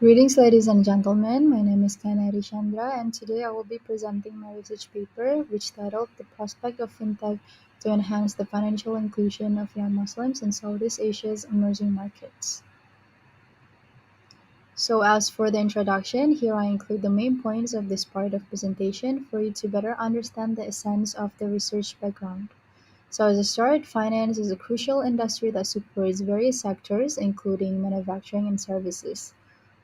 Greetings, ladies and gentlemen. My name is Kanari Chandra, and today I will be presenting my research paper, which titled "The Prospect of FinTech to Enhance the Financial Inclusion of Young Muslims in Southeast Asia's Emerging Markets." So, as for the introduction, here I include the main points of this part of presentation for you to better understand the essence of the research background. So, as a start, finance is a crucial industry that supports various sectors, including manufacturing and services.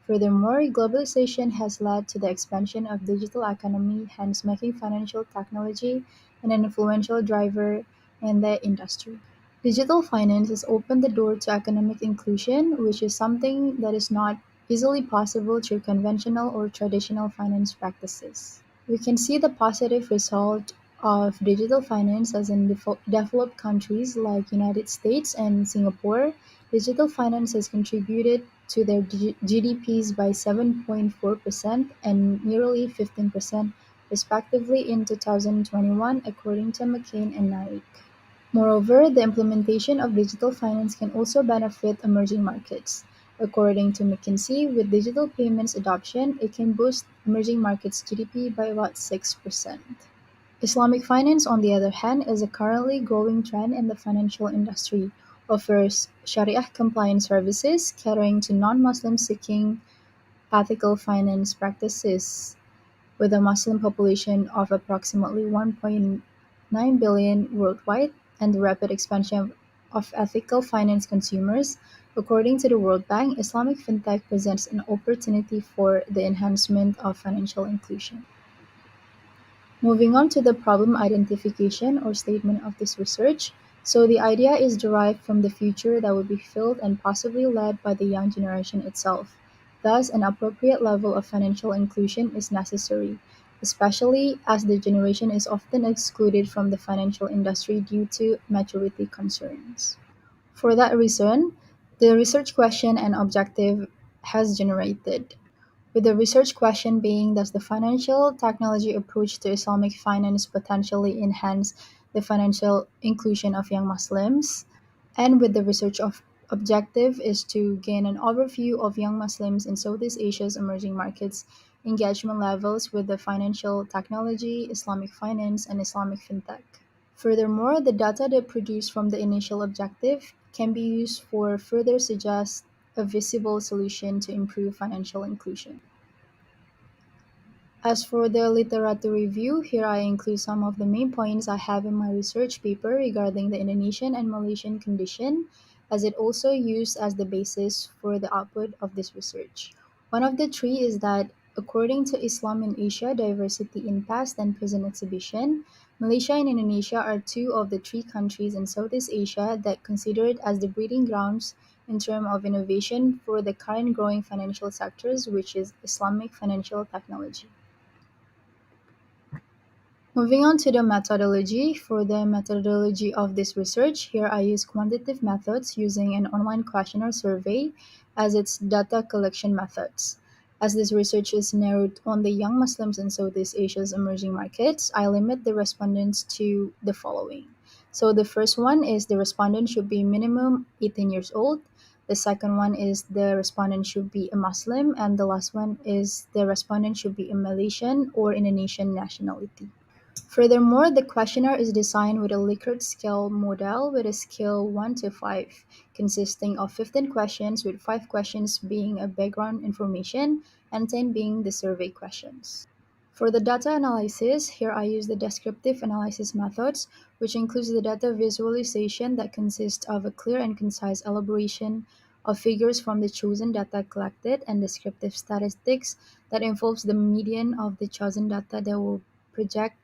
Furthermore, globalization has led to the expansion of digital economy, hence making financial technology an influential driver in the industry. Digital finance has opened the door to economic inclusion, which is something that is not easily possible through conventional or traditional finance practices. We can see the positive result of digital finance as in developed countries like United States and Singapore. Digital finance has contributed to their GDPs by 7.4% and nearly 15% respectively in 2021 according to McCain and Naik. Moreover, the implementation of digital finance can also benefit emerging markets. According to McKinsey, with digital payments adoption, it can boost emerging markets' GDP by about 6%. Islamic finance, on the other hand, is a currently growing trend in the financial industry, offers Sharia compliant services catering to non Muslims seeking ethical finance practices. With a Muslim population of approximately 1.9 billion worldwide and the rapid expansion of ethical finance consumers, according to the World Bank, Islamic fintech presents an opportunity for the enhancement of financial inclusion. Moving on to the problem identification or statement of this research. So, the idea is derived from the future that will be filled and possibly led by the young generation itself. Thus, an appropriate level of financial inclusion is necessary, especially as the generation is often excluded from the financial industry due to maturity concerns. For that reason, the research question and objective has generated with the research question being, does the financial technology approach to Islamic finance potentially enhance the financial inclusion of young Muslims? And with the research of objective is to gain an overview of young Muslims in Southeast Asia's emerging markets engagement levels with the financial technology, Islamic finance, and Islamic fintech. Furthermore, the data they produce from the initial objective can be used for further suggest a visible solution to improve financial inclusion. As for the literature review, here I include some of the main points I have in my research paper regarding the Indonesian and Malaysian condition, as it also used as the basis for the output of this research. One of the three is that according to Islam in Asia Diversity in Past and Present exhibition, Malaysia and Indonesia are two of the three countries in Southeast Asia that considered as the breeding grounds in terms of innovation for the current growing financial sectors, which is Islamic financial technology. Moving on to the methodology. For the methodology of this research, here I use quantitative methods using an online questionnaire survey as its data collection methods. As this research is narrowed on the young Muslims in Southeast Asia's emerging markets, I limit the respondents to the following. So the first one is the respondent should be minimum 18 years old. The second one is the respondent should be a Muslim, and the last one is the respondent should be a Malaysian or Indonesian nationality. Furthermore, the questionnaire is designed with a Likert scale model with a scale 1 to 5, consisting of 15 questions, with 5 questions being a background information and 10 being the survey questions. For the data analysis, here I use the descriptive analysis methods, which includes the data visualization that consists of a clear and concise elaboration of figures from the chosen data collected and descriptive statistics that involves the median of the chosen data that will project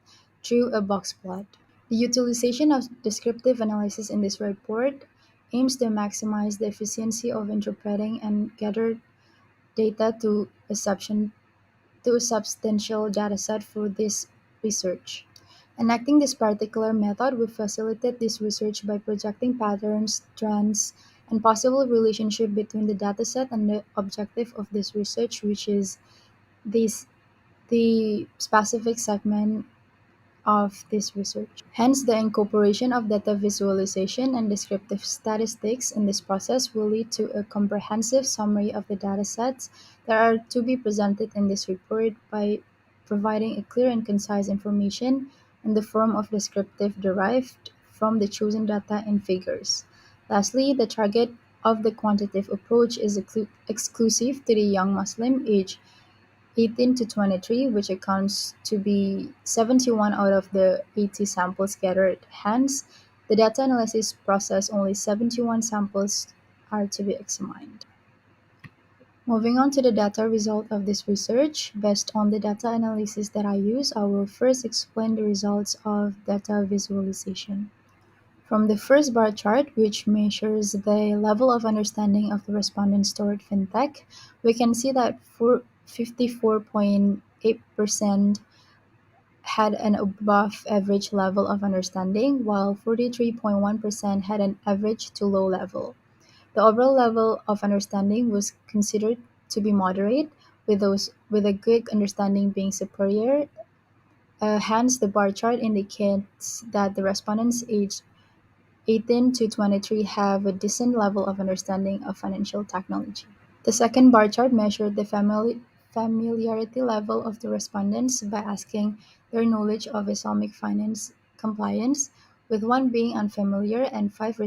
through a box plot. The utilization of descriptive analysis in this report aims to maximize the efficiency of interpreting and gathered data to a substantial dataset for this research. Enacting this particular method will facilitate this research by projecting patterns, trends, and possible relationship between the dataset and the objective of this research, which is this the specific segment of this research. Hence, the incorporation of data visualization and descriptive statistics in this process will lead to a comprehensive summary of the datasets that are to be presented in this report by providing a clear and concise information in the form of descriptive derived from the chosen data and figures. Lastly, the target of the quantitative approach is exclusive to the young Muslim age 18 to 23, which accounts to be 71 out of the 80 samples gathered. Hence, the data analysis process only 71 samples are to be examined. Moving on to the data result of this research, based on the data analysis that I use, I will first explain the results of data visualization. From the first bar chart, which measures the level of understanding of the respondents toward fintech, we can see that 54.8% had an above average level of understanding, while 43.1% had an average to low level. The overall level of understanding was considered to be moderate, with those with a good understanding being superior. Hence, the bar chart indicates that the respondents aged 18 to 23 have a decent level of understanding of financial technology. The second bar chart measured the familiarity level of the respondents by asking their knowledge of Islamic finance compliance, with one being unfamiliar and five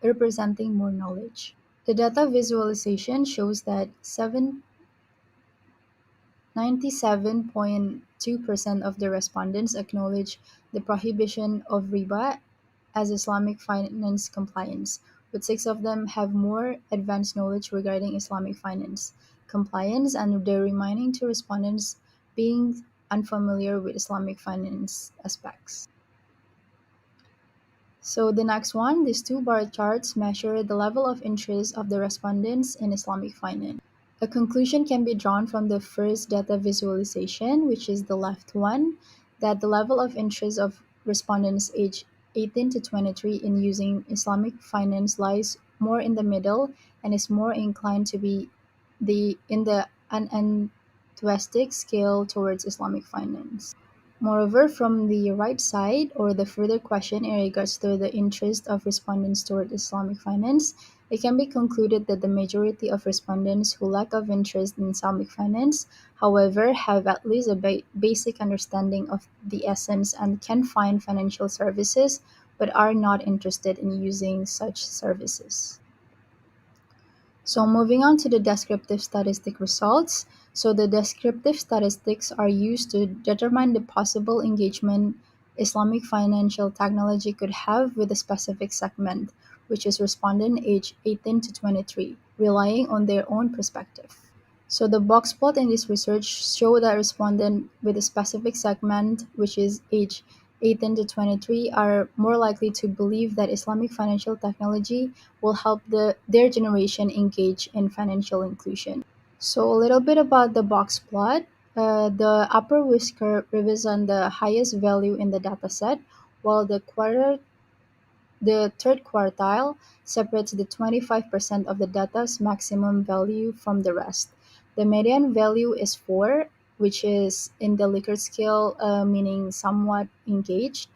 representing more knowledge. The data visualization shows that 97.2% of the respondents acknowledge the prohibition of riba as Islamic finance compliance, but six of them have more advanced knowledge regarding Islamic finance compliance, and the remaining two respondents being unfamiliar with Islamic finance aspects. So the next one, these two bar charts measure the level of interest of the respondents in Islamic finance. A conclusion can be drawn from the first data visualization, which is the left one, that the level of interest of respondents aged 18 to 23 in using Islamic finance lies more in the middle and is more inclined to be in the unenthusiastic scale towards Islamic finance. Moreover, from the right side, or the further question in regards to the interest of respondents toward Islamic finance, it can be concluded that the majority of respondents who lack of interest in Islamic finance, however, have at least a basic understanding of the essence and can find financial services, but are not interested in using such services. So moving on to the descriptive statistic results. So the descriptive statistics are used to determine the possible engagement Islamic financial technology could have with a specific segment, which is respondent age 18 to 23, relying on their own perspective. So the box plot in this research show that respondents with a specific segment, which is age 18 to 23, are more likely to believe that Islamic financial technology will help their generation engage in financial inclusion. So a little bit about the box plot. The upper whisker represents the highest value in the dataset, while the third quartile separates the 25% of the data's maximum value from the rest. The median value is 4, which is in the Likert scale, meaning somewhat engaged,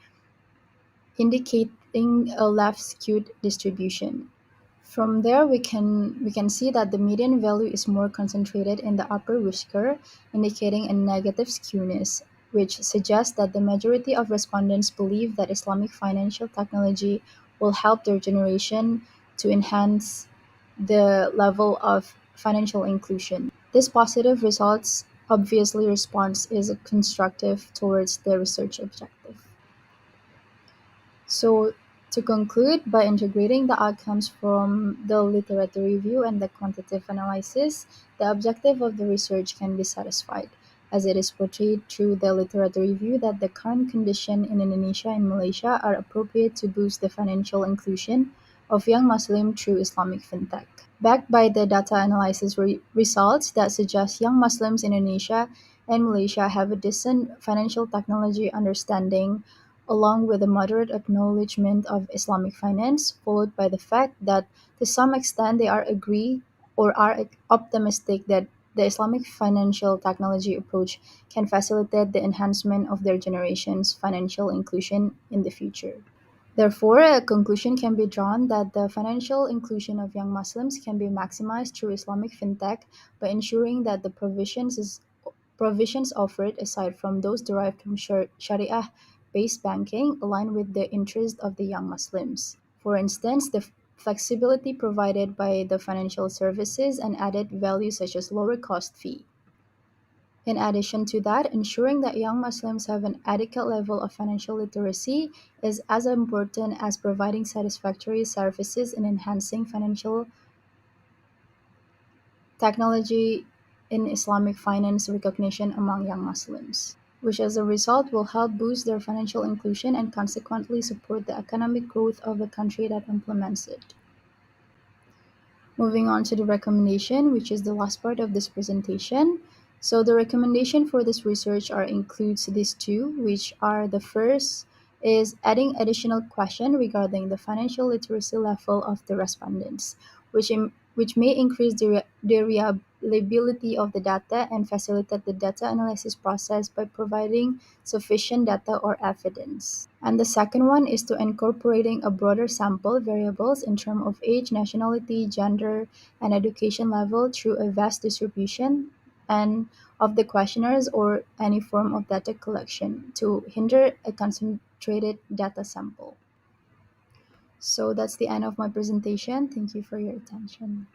indicating a left skewed distribution. From there, we can see that the median value is more concentrated in the upper whisker, indicating a negative skewness, which suggests that the majority of respondents believe that Islamic financial technology will help their generation to enhance the level of financial inclusion. This positive results obviously response is constructive towards the research objective. So, to conclude, by integrating the outcomes from the literature review and the quantitative analysis, the objective of the research can be satisfied, as it is portrayed through the literature review that the current condition in Indonesia and Malaysia are appropriate to boost the financial inclusion of young Muslims through Islamic fintech. Backed by the data analysis results that suggest young Muslims in Indonesia and Malaysia have a decent financial technology understanding, along with a moderate acknowledgement of Islamic finance, followed by the fact that to some extent they are agree or are optimistic that the Islamic financial technology approach can facilitate the enhancement of their generation's financial inclusion in the future. Therefore, a conclusion can be drawn that the financial inclusion of young Muslims can be maximized through Islamic fintech by ensuring that the provisions offered, aside from those derived from Sharia based banking, align with the interests of the young Muslims. For instance, the flexibility provided by the financial services and added value such as lower cost fee. In addition to that, ensuring that young Muslims have an adequate level of financial literacy is as important as providing satisfactory services in enhancing financial technology in Islamic finance recognition among young Muslims, which as a result will help boost their financial inclusion and consequently support the economic growth of the country that implements it. Moving on to the recommendation, which is the last part of this presentation. So the recommendation for this research are includes these two, which are the first is adding additional question regarding the financial literacy level of the respondents, which may increase the reliability of the data and facilitate the data analysis process by providing sufficient data or evidence. And the second one is to incorporating a broader sample variables in terms of age, nationality, gender, and education level through a vast distribution and of the questionnaires or any form of data collection to hinder a concentrated data sample. So that's the end of my presentation. Thank you for your attention.